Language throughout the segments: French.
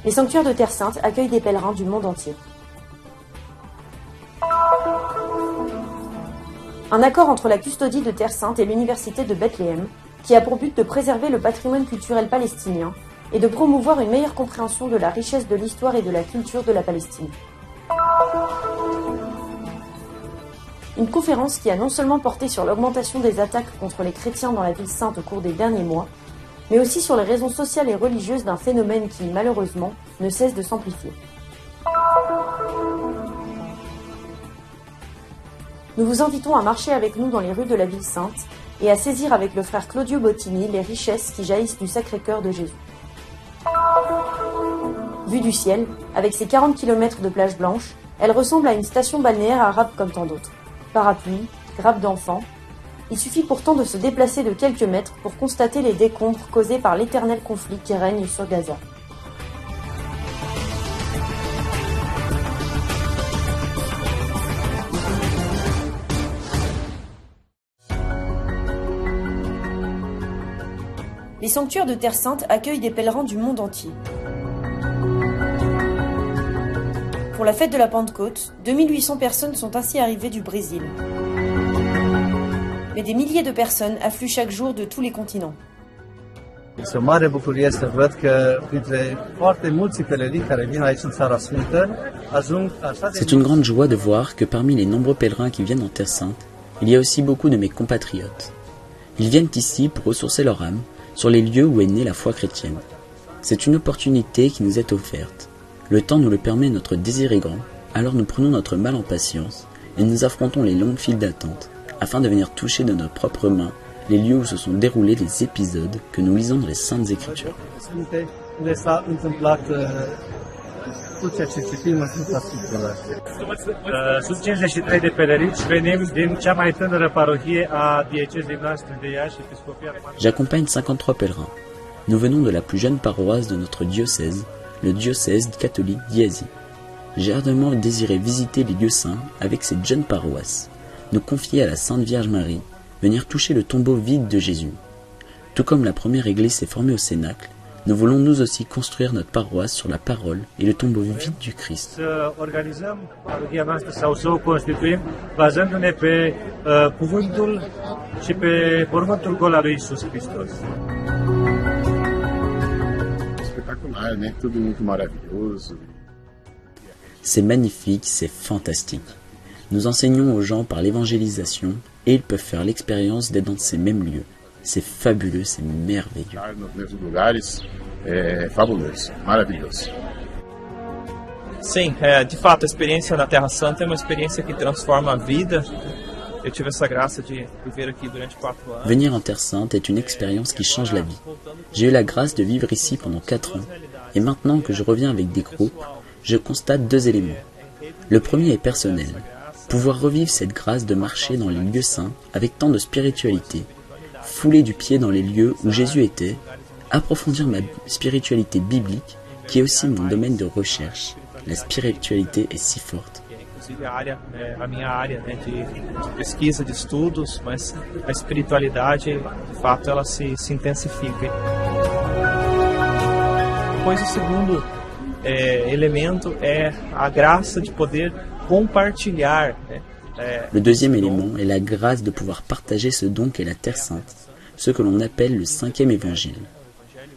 Les sanctuaires de Terre Sainte accueillent des pèlerins du monde entier. Un accord entre la custodie de Terre Sainte et l'université de Bethléem, qui a pour but de préserver le patrimoine culturel palestinien et de promouvoir une meilleure compréhension de la richesse de l'histoire et de la culture de la Palestine. Une conférence qui a non seulement porté sur l'augmentation des attaques contre les chrétiens dans la ville sainte au cours des derniers mois, mais aussi sur les raisons sociales et religieuses d'un phénomène qui, malheureusement, ne cesse de s'amplifier. Nous vous invitons à marcher avec nous dans les rues de la ville sainte et à saisir avec le frère Claudio Bottini les richesses qui jaillissent du Sacré-Cœur de Jésus. Vue du ciel, avec ses 40 km de plage blanche, elle ressemble à une station balnéaire arabe comme tant d'autres. Parapluies, grappes d'enfants. Il suffit pourtant de se déplacer de quelques mètres pour constater les décombres causés par l'éternel conflit qui règne sur Gaza. Les sanctuaires de Terre Sainte accueillent des pèlerins du monde entier. Pour la fête de la Pentecôte, 2800 personnes sont ainsi arrivées du Brésil. Mais des milliers de personnes affluent chaque jour de tous les continents. Este o mare bucurie să văd că printre foarte mulți pelerini care vin aici în Țara Sfântă ajung așa de... C'est une grande joie de voir que parmi les nombreux pèlerins qui viennent en Terre Sainte, il y a aussi beaucoup de mes compatriotes. Ils viennent ici pour ressourcer leur âme sur les lieux où est née la foi chrétienne. C'est une opportunité qui nous est offerte. Le temps nous le permet, notre désir est grand, alors nous prenons notre mal en patience et nous affrontons les longues files d'attente afin de venir toucher de nos propres mains les lieux où se sont déroulés les épisodes que nous lisons dans les Saintes Écritures. Sunt 53 de pelerini și venim din cea mai tânără parohie a diecezei noastre de Iași, Episcopia. J'accompagne 53 pèlerins. Nous venons de la plus jeune paroisse de notre diocèse, le diocèse catholique d'Iasi. J'ai ardemment désiré visiter les lieux saints avec cette jeune paroisse, nous confier à la Sainte Vierge Marie, venir toucher le tombeau vide de Jésus. Tout comme la première église s'est formée au Cénacle, nous voulons nous aussi construire notre paroisse sur la parole et le tombeau vide du Christ. Să organizăm parohia noastră sau să o constituim bazându-ne pe cuvântul și pe mormântul gol al lui Iisus Hristos. Espetacular, né? Tudo muito maravilhoso. C'est magnifique, c'est fantastique. Nous enseignons aux gens par l'évangélisation et ils peuvent faire l'expérience d'être dans ces mêmes lieux. C'est fabuleux, c'est merveilleux. Nos mesmos lugares é fabuloso, maravilhoso. Sim, de fato, a experiência na Terra Santa é uma experiência que transforma a vida. Eu tive essa graça de viver aqui durante 4 ans. Venir en Terre Sainte est une expérience qui change la vie. J'ai eu la grâce de vivre ici pendant 4 ans et maintenant que je reviens avec des groupes, je constate 2 éléments. Le premier est personnel. Pouvoir revivre cette grâce de marcher dans les lieux saints avec tant de spiritualité, fouler du pied dans les lieux où Jésus était, approfondir ma spiritualité biblique qui est aussi mon domaine de recherche. La spiritualité est si forte. A minha área de pesquisa, de estudos, mas a espiritualidade, de fato, ela se intensifica. Depois, o segundo elemento é a graça de poder compartilhar. Le deuxième élément est la grâce de pouvoir partager ce don qu'est la Terre Sainte, ce que l'on appelle le 5e évangile.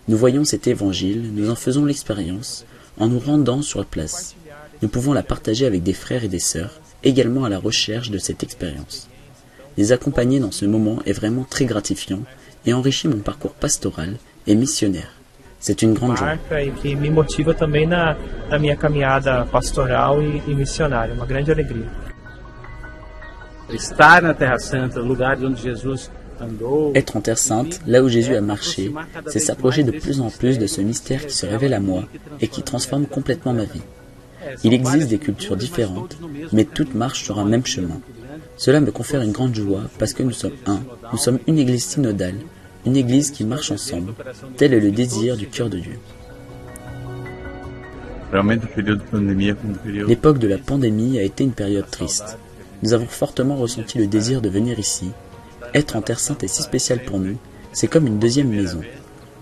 Nous voyons cet évangile, nous en faisons l'expérience en nous rendant sur place. Nous pouvons la partager avec des frères et des sœurs, également à la recherche de cette expérience. Les accompagner dans ce moment est vraiment très gratifiant et enrichit mon parcours pastoral et missionnaire. C'est une grande joie. Que me motiva também na minha caminhada pastoral e missionária, uma grande alegria. Estar na Terra Santa, lugar onde Jesus andou. Être en Terre Sainte, là où Jésus a marché, c'est s'approcher de plus en plus de ce mystère qui se révèle à moi et qui transforme complètement ma vie. Il existe des cultures différentes, mais toutes marchent sur un même chemin. Cela me confère une grande joie parce que nous sommes un, nous sommes une église synodale, une église qui marche ensemble. Tel est le désir du cœur de Dieu. L'époque de la pandémie a été une période triste. Nous avons fortement ressenti le désir de venir ici. Être en Terre Sainte est si spécial pour nous, c'est comme une deuxième maison.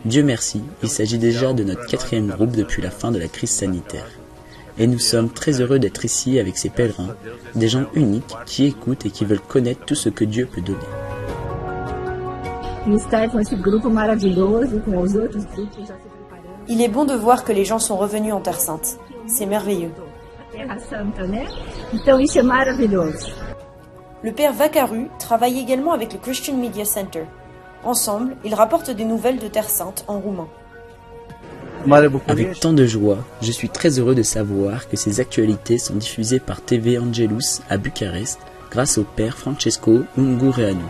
Dieu merci, il s'agit déjà de notre 4e groupe depuis la fin de la crise sanitaire. Et nous sommes très heureux d'être ici avec ces pèlerins, des gens uniques qui écoutent et qui veulent connaître tout ce que Dieu peut donner. Il est bon de voir que les gens sont revenus en Terre Sainte. C'est merveilleux. Le père Vakaru travaille également avec le Christian Media Center. Ensemble, ils rapportent des nouvelles de Terre Sainte en roumain. Avec tant de joie, je suis très heureux de savoir que ces actualités sont diffusées par TV Angelus à Bucarest grâce au père Francesco Ungureanu.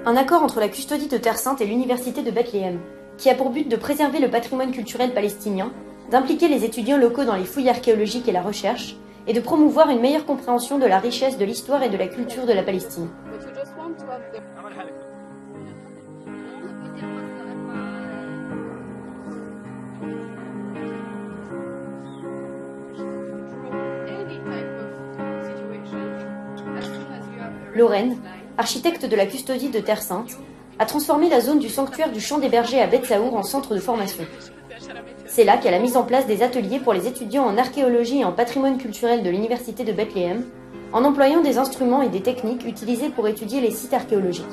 Un accord entre la custodie de Terre Sainte et l'université de Bethléem, qui a pour but de préserver le patrimoine culturel palestinien, d'impliquer les étudiants locaux dans les fouilles archéologiques et la recherche, et de promouvoir une meilleure compréhension de la richesse de l'histoire et de la culture de la Palestine. Lorraine, architecte de la custodie de Terre Sainte, a transformé la zone du sanctuaire du Champ des Bergers à Beth Saour en centre de formation. C'est là qu'elle a mis en place des ateliers pour les étudiants en archéologie et en patrimoine culturel de l'université de Bethléem, en employant des instruments et des techniques utilisés pour étudier les sites archéologiques.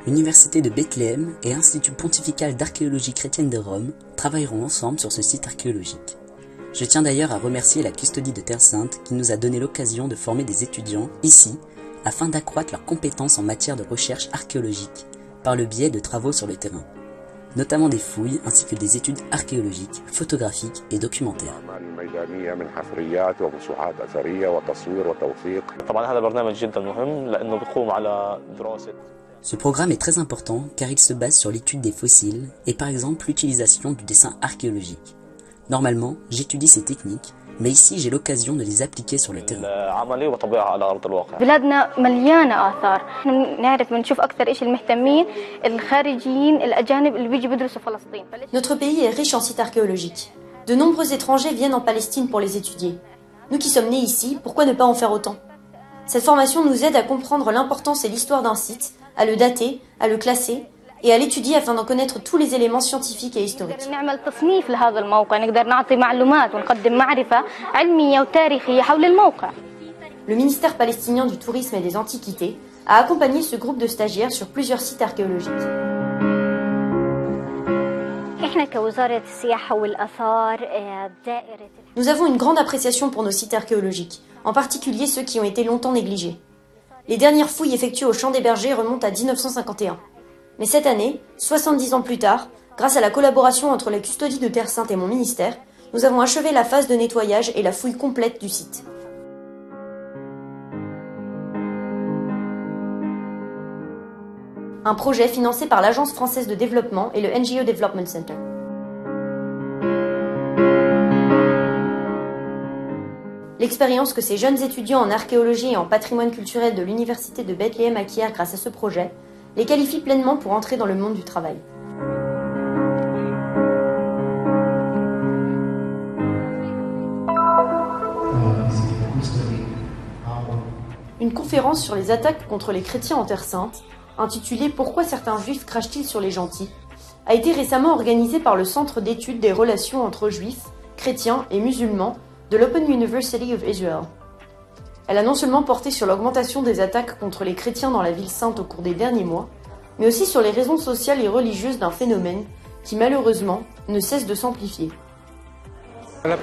L'université de Bethléem et l'Institut pontifical d'archéologie chrétienne de Rome travailleront ensemble sur ce site archéologique. Je tiens d'ailleurs à remercier la custodie de Terre Sainte qui nous a donné l'occasion de former des étudiants ici afin d'accroître leurs compétences en matière de recherche archéologique par le biais de travaux sur le terrain, notamment des fouilles ainsi que des études archéologiques, photographiques et documentaires. Ce programme est très important car il se base sur l'étude des fossiles et par exemple l'utilisation du dessin archéologique. Normalement, j'étudie ces techniques, mais ici j'ai l'occasion de les appliquer sur le terrain. Notre pays est riche en sites archéologiques. De nombreux étrangers viennent en Palestine pour les étudier. Nous qui sommes nés ici, pourquoi ne pas en faire autant? Cette formation nous aide à comprendre l'importance et l'histoire d'un site, à le dater, à le classer, et à l'étudier afin d'en connaître tous les éléments scientifiques et historiques. Le ministère palestinien du Tourisme et des Antiquités a accompagné ce groupe de stagiaires sur plusieurs sites archéologiques. Nous avons une grande appréciation pour nos sites archéologiques, en particulier ceux qui ont été longtemps négligés. Les dernières fouilles effectuées au Champ des Bergers remontent à 1951. Mais cette année, 70 ans plus tard, grâce à la collaboration entre la custodie de Terre Sainte et mon ministère, nous avons achevé la phase de nettoyage et la fouille complète du site. Un projet financé par l'Agence française de développement et le NGO Development Center. L'expérience que ces jeunes étudiants en archéologie et en patrimoine culturel de l'université de Bethléem acquièrent grâce à ce projet les qualifie pleinement pour entrer dans le monde du travail. Une conférence sur les attaques contre les chrétiens en Terre Sainte, intitulée « Pourquoi certains juifs crachent-ils sur les gentils ?», a été récemment organisée par le Centre d'études des relations entre juifs, chrétiens et musulmans de l'Open University of Israel. Elle a non seulement porté sur l'augmentation des attaques contre les chrétiens dans la ville sainte au cours des derniers mois, mais aussi sur les raisons sociales et religieuses d'un phénomène qui malheureusement ne cesse de s'amplifier. La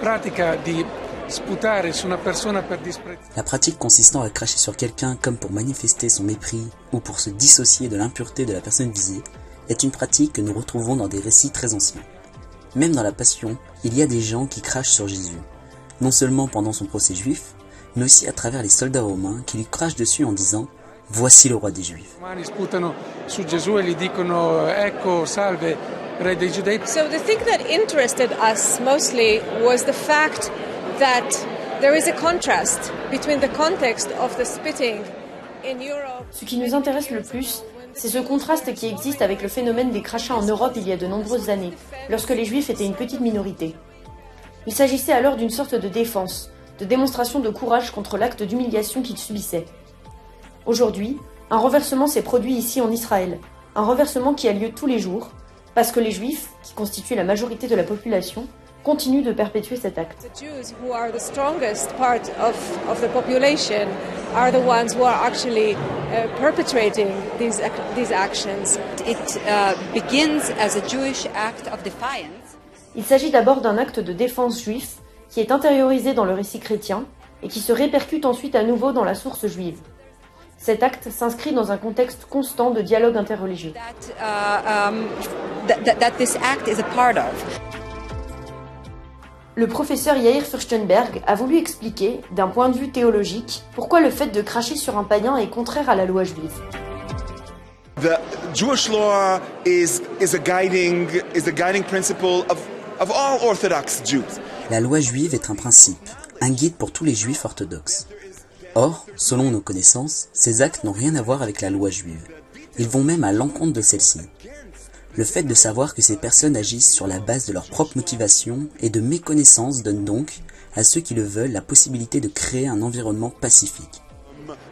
pratique consistant à cracher sur quelqu'un comme pour manifester son mépris ou pour se dissocier de l'impureté de la personne visée est une pratique que nous retrouvons dans des récits très anciens. Même dans la Passion, il y a des gens qui crachent sur Jésus, non seulement pendant son procès juif, mais aussi à travers les soldats romains qui lui crachent dessus en disant « Voici le roi des Juifs ». So the thing that interested us mostly was the fact that there is a contrast between the context of the spitting in Europe. Ce qui nous intéresse le plus, c'est ce contraste qui existe avec le phénomène des crachats en Europe il y a de nombreuses années, lorsque les Juifs étaient une petite minorité. Il s'agissait alors d'une sorte de défense, de démonstration de courage contre l'acte d'humiliation qu'ils subissaient. Aujourd'hui, un renversement s'est produit ici en Israël, un renversement qui a lieu tous les jours, parce que les Juifs, qui constituent la majorité de la population, continuent de perpétuer cet acte. The Jews, who are the strongest part of the population, are the ones who are actually perpetrating these actions. It begins as a Jewish act of defiance. Il s'agit d'abord d'un acte de défense juif qui est intériorisé dans le récit chrétien et qui se répercute ensuite à nouveau dans la source juive. Cet acte s'inscrit dans un contexte constant de dialogue interreligieux. That this act is a part of. Le professeur Yair Furstenberg a voulu expliquer, d'un point de vue théologique, pourquoi le fait de cracher sur un païen est contraire à la loi juive. The Jewish law is a guiding principle of all Orthodox Jews. La loi juive est un principe, un guide pour tous les juifs orthodoxes. Or, selon nos connaissances, ces actes n'ont rien à voir avec la loi juive. Ils vont même à l'encontre de celle-ci. Le fait de savoir que ces personnes agissent sur la base de leur propre motivation et de méconnaissance donne donc, à ceux qui le veulent, la possibilité de créer un environnement pacifique.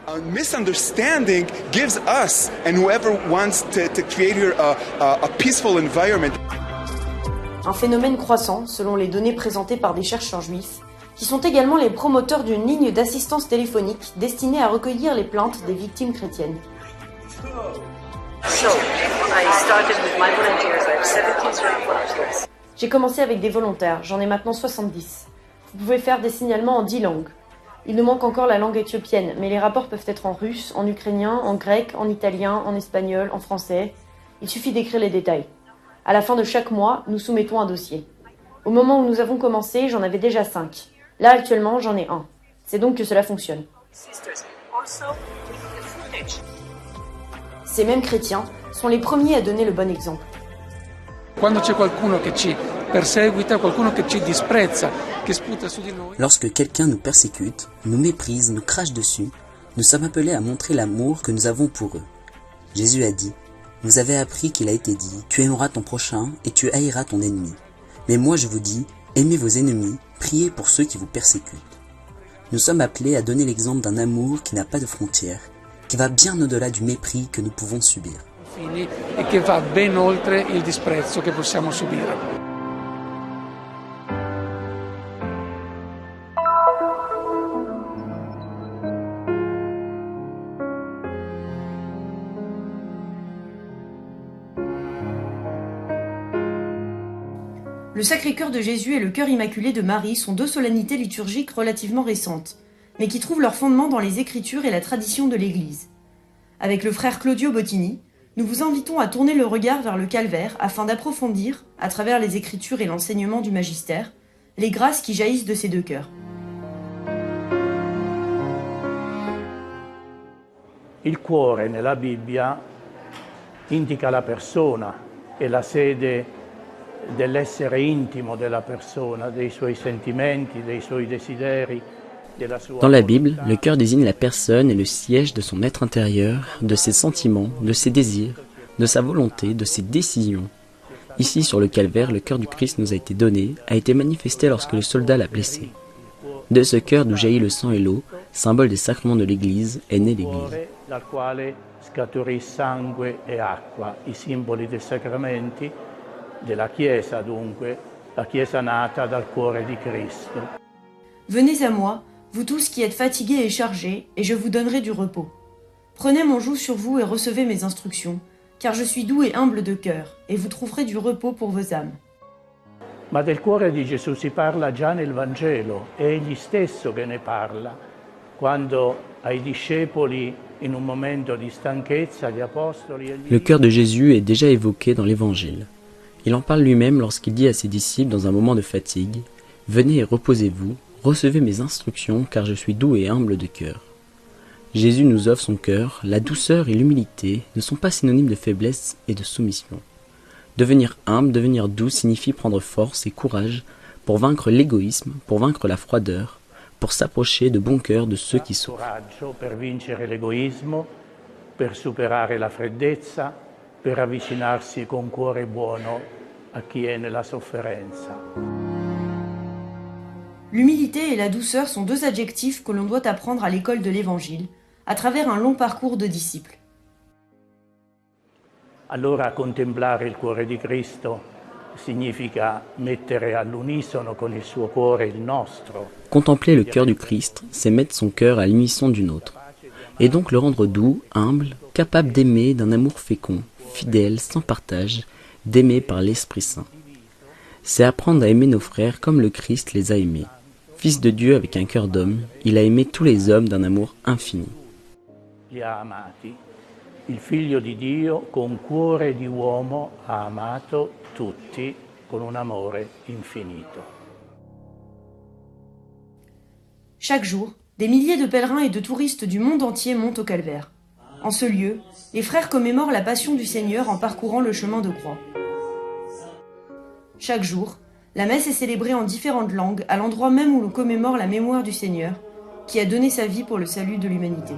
A misunderstanding gives us and whoever wants to create here a peaceful environment. Un phénomène croissant, selon les données présentées par des chercheurs juifs, qui sont également les promoteurs d'une ligne d'assistance téléphonique destinée à recueillir les plaintes des victimes chrétiennes. J'ai commencé avec des volontaires, j'en ai maintenant 70. Vous pouvez faire des signalements en 10 langues. Il nous manque encore la langue éthiopienne, mais les rapports peuvent être en russe, en ukrainien, en grec, en italien, en espagnol, en français. Il suffit d'écrire les détails. À la fin de chaque mois, nous soumettons un dossier. Au moment où nous avons commencé, j'en avais déjà 5. Là, actuellement, j'en ai 1. C'est donc que cela fonctionne. Ces mêmes chrétiens sont les premiers à donner le bon exemple. Lorsque quelqu'un nous persécute, nous méprise, nous crache dessus, nous sommes appelés à montrer l'amour que nous avons pour eux. Jésus a dit, « Vous avez appris qu'il a été dit, tu aimeras ton prochain et tu haïras ton ennemi. Mais moi je vous dis, aimez vos ennemis, priez pour ceux qui vous persécutent. » Nous sommes appelés à donner l'exemple d'un amour qui n'a pas de frontières, qui va bien au-delà du mépris que nous pouvons subir. E che va ben oltre il disprezzo che possiamo subire. Le Sacré-Cœur de Jésus et le Cœur Immaculé de Marie sont deux solennités liturgiques relativement récentes, mais qui trouvent leur fondement dans les Écritures et la tradition de l'Église. Avec le frère Claudio Bottini, nous vous invitons à tourner le regard vers le calvaire afin d'approfondir, à travers les Écritures et l'enseignement du magistère, les grâces qui jaillissent de ces deux cœurs. Il cuore nella Bibbia indica la persona e la sede dell'essere intimo della persona, dei suoi sentimenti, dei suoi desideri. Dans la Bible, le cœur désigne la personne et le siège de son être intérieur, de ses sentiments, de ses désirs, de sa volonté, de ses décisions. Ici, sur le calvaire, le cœur du Christ nous a été donné, a été manifesté lorsque le soldat l'a blessé. De ce cœur d'où jaillit le sang et l'eau, symbole des sacrements de l'Église, est née l'Église. Dal quale scaturì sangue e acqua, i simboli dei sacramenti della Chiesa dunque, la Chiesa nata dal cuore di Cristo. Venez à moi, vous tous qui êtes fatigués et chargés, et je vous donnerai du repos. Prenez mon joug sur vous et recevez mes instructions, car je suis doux et humble de cœur, et vous trouverez du repos pour vos âmes. Ma del cuore di Gesù si parla già nel Vangelo, è egli stesso che ne parla, quando ai discepoli in un momento di stanchezza gli apostoli. Le cœur de Jésus est déjà évoqué dans l'Évangile. Il en parle lui-même lorsqu'il dit à ses disciples dans un moment de fatigue, « Venez et reposez-vous, recevez mes instructions, car je suis doux et humble de cœur. » Jésus nous offre son cœur, la douceur et l'humilité ne sont pas synonymes de faiblesse et de soumission. Devenir humble, devenir doux signifie prendre force et courage pour vaincre l'égoïsme, pour vaincre la froideur, pour s'approcher de bon cœur de ceux qui souffrent. Coraggio per vincere l'egoismo, per superare la freddezza, per avvicinarsi con cuore buono a chi è nella sofferenza. L'humilité et la douceur sont deux adjectifs que l'on doit apprendre à l'école de l'Évangile, à travers un long parcours de disciples. Allora contemplare il cuore di Cristo significa mettere all'unisono con il suo cuore il nostro. Contempler le cœur du Christ, c'est mettre son cœur à l'unisson du nôtre, et donc le rendre doux, humble, capable d'aimer d'un amour fécond, fidèle, sans partage, d'aimer par l'Esprit Saint. C'est apprendre à aimer nos frères comme le Christ les a aimés. Fils de Dieu avec un cœur d'homme, il a aimé tous les hommes d'un amour infini. Li ha amati. Il Figlio di Dio con cuore di uomo ha amato tutti con un amore infinito. Chaque jour, des milliers de pèlerins et de touristes du monde entier montent au calvaire. En ce lieu, les frères commémorent la passion du Seigneur en parcourant le chemin de croix. Chaque jour, la messe est célébrée en différentes langues à l'endroit même où l'on commémore la mémoire du Seigneur, qui a donné sa vie pour le salut de l'humanité.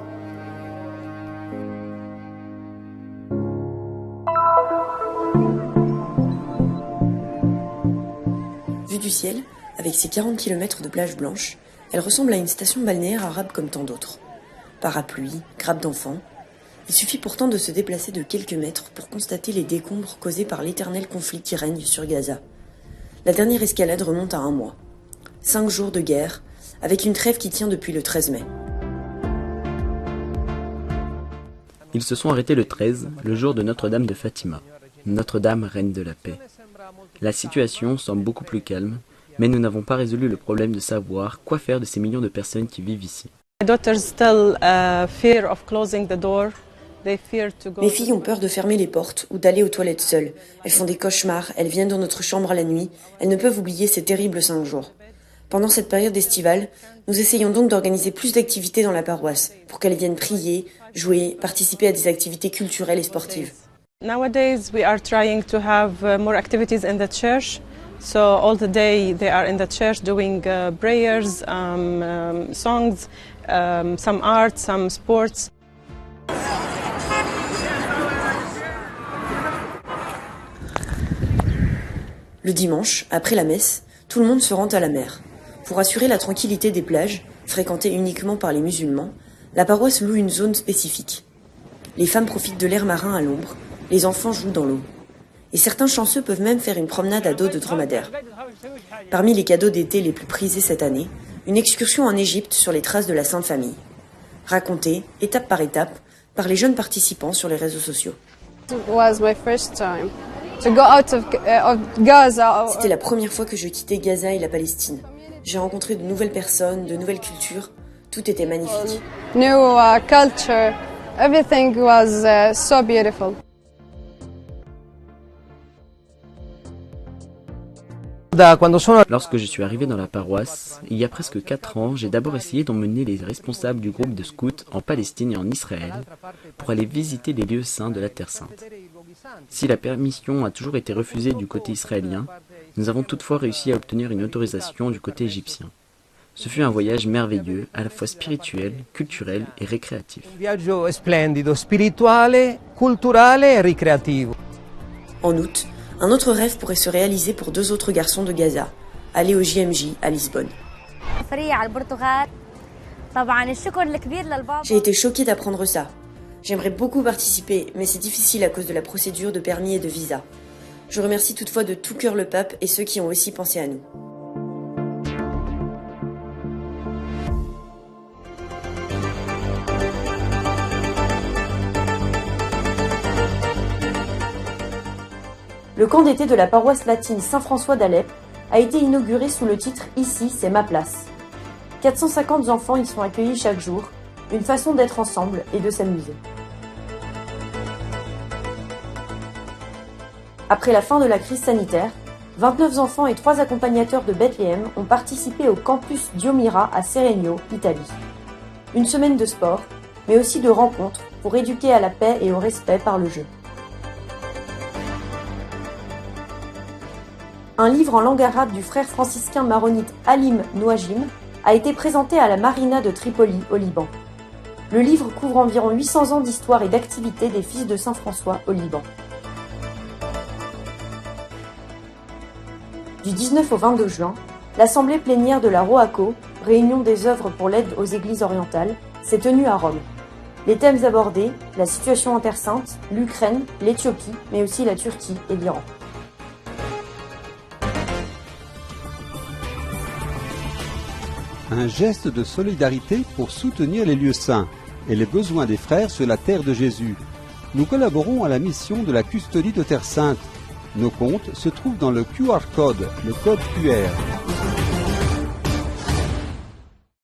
Vue du ciel, avec ses 40 km de plage blanche, elle ressemble à une station balnéaire arabe comme tant d'autres. Parapluies, grappes d'enfants. Il suffit pourtant de se déplacer de quelques mètres pour constater les décombres causés par l'éternel conflit qui règne sur Gaza. La dernière escalade remonte à 1 mois. 5 jours de guerre, avec une trêve qui tient depuis le 13 mai. Ils se sont arrêtés le 13, le jour de Notre-Dame de Fatima. Notre-Dame, reine de la paix. La situation semble beaucoup plus calme, mais nous n'avons pas résolu le problème de savoir quoi faire de ces millions de personnes qui vivent ici. Mes filles ont peur de fermer les portes ou d'aller aux toilettes seules. Elles font des cauchemars, elles viennent dans notre chambre la nuit, elles ne peuvent oublier ces terribles 5 jours. Pendant cette période estivale, nous essayons donc d'organiser plus d'activités dans la paroisse, pour qu'elles viennent prier, jouer, participer à des activités culturelles et sportives. Nowadays we are trying to have more activities in the church. So all the day they are in the church doing prayers, songs, some art, some sports. Le dimanche, après la messe, tout le monde se rend à la mer. Pour assurer la tranquillité des plages, fréquentées uniquement par les musulmans, la paroisse loue une zone spécifique. Les femmes profitent de l'air marin à l'ombre, les enfants jouent dans l'eau. Et certains chanceux peuvent même faire une promenade à dos de dromadaire. Parmi les cadeaux d'été les plus prisés cette année, une excursion en Égypte sur les traces de la Sainte Famille. Racontée, étape par étape, par les jeunes participants sur les réseaux sociaux. C'était la première fois que je quittais Gaza et la Palestine. J'ai rencontré de nouvelles personnes, de nouvelles cultures. Tout était magnifique. New culture, everything was so beautiful. Lorsque je suis arrivé dans la paroisse, il y a presque 4 ans, j'ai d'abord essayé d'emmener les responsables du groupe de scouts en Palestine et en Israël pour aller visiter les lieux saints de la Terre Sainte. Si la permission a toujours été refusée du côté israélien, nous avons toutefois réussi à obtenir une autorisation du côté égyptien. Ce fut un voyage merveilleux, à la fois spirituel, culturel et récréatif. En août, un autre rêve pourrait se réaliser pour 2 autres garçons de Gaza, aller au JMJ à Lisbonne. J'ai été choquée d'apprendre ça. J'aimerais beaucoup participer, mais c'est difficile à cause de la procédure de permis et de visa. Je remercie toutefois de tout cœur le pape et ceux qui ont aussi pensé à nous. Le camp d'été de la paroisse latine Saint-François d'Alep a été inauguré sous le titre « Ici, c'est ma place ». 450 enfants y sont accueillis chaque jour, une façon d'être ensemble et de s'amuser. Après la fin de la crise sanitaire, 29 enfants et 3 accompagnateurs de Bethléem ont participé au campus Diomira à Seregno, Italie. Une semaine de sport, mais aussi de rencontres pour éduquer à la paix et au respect par le jeu. Un livre en langue arabe du frère franciscain maronite Halim Nouajim a été présenté à la Marina de Tripoli, au Liban. Le livre couvre environ 800 ans d'histoire et d'activité des fils de Saint François au Liban. Du 19 au 22 juin, l'assemblée plénière de la ROACO, réunion des œuvres pour l'aide aux églises orientales, s'est tenue à Rome. Les thèmes abordés, la situation en Terre Sainte, l'Ukraine, l'Éthiopie, mais aussi la Turquie et l'Iran. Un geste de solidarité pour soutenir les lieux saints et les besoins des frères sur la terre de Jésus. Nous collaborons à la mission de la custodie de Terre Sainte. Nos comptes se trouvent dans le QR code, le code QR.